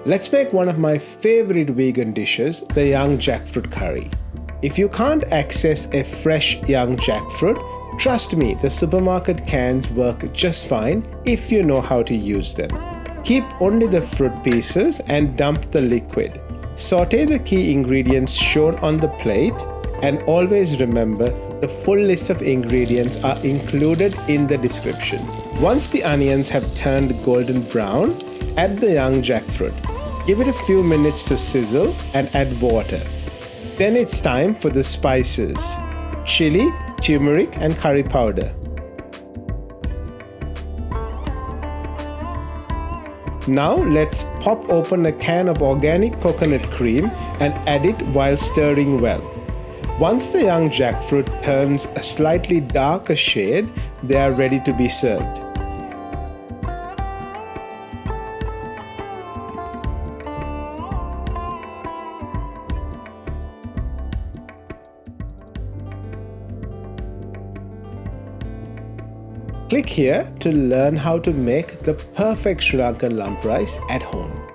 Let's make one of my favorite vegan dishes, the young jackfruit curry. If you can't access a fresh young jackfruit, trust me, the supermarket cans work just fine if you know how to use them. Keep only the fruit pieces and dump the liquid. Saute the key ingredients shown on the plate, and always remember the full list of ingredients are included in the description. Once the onions have turned golden brown, add the young jackfruit. Give it a few minutes to sizzle and add water. Then it's time for the spices: chili, turmeric and curry powder. Now let's pop open a can of organic coconut cream and add it while stirring well. Once the young jackfruit turns a slightly darker shade, they are ready to be served. Click here to learn how to make the perfect Sri Lankan lump rice at home.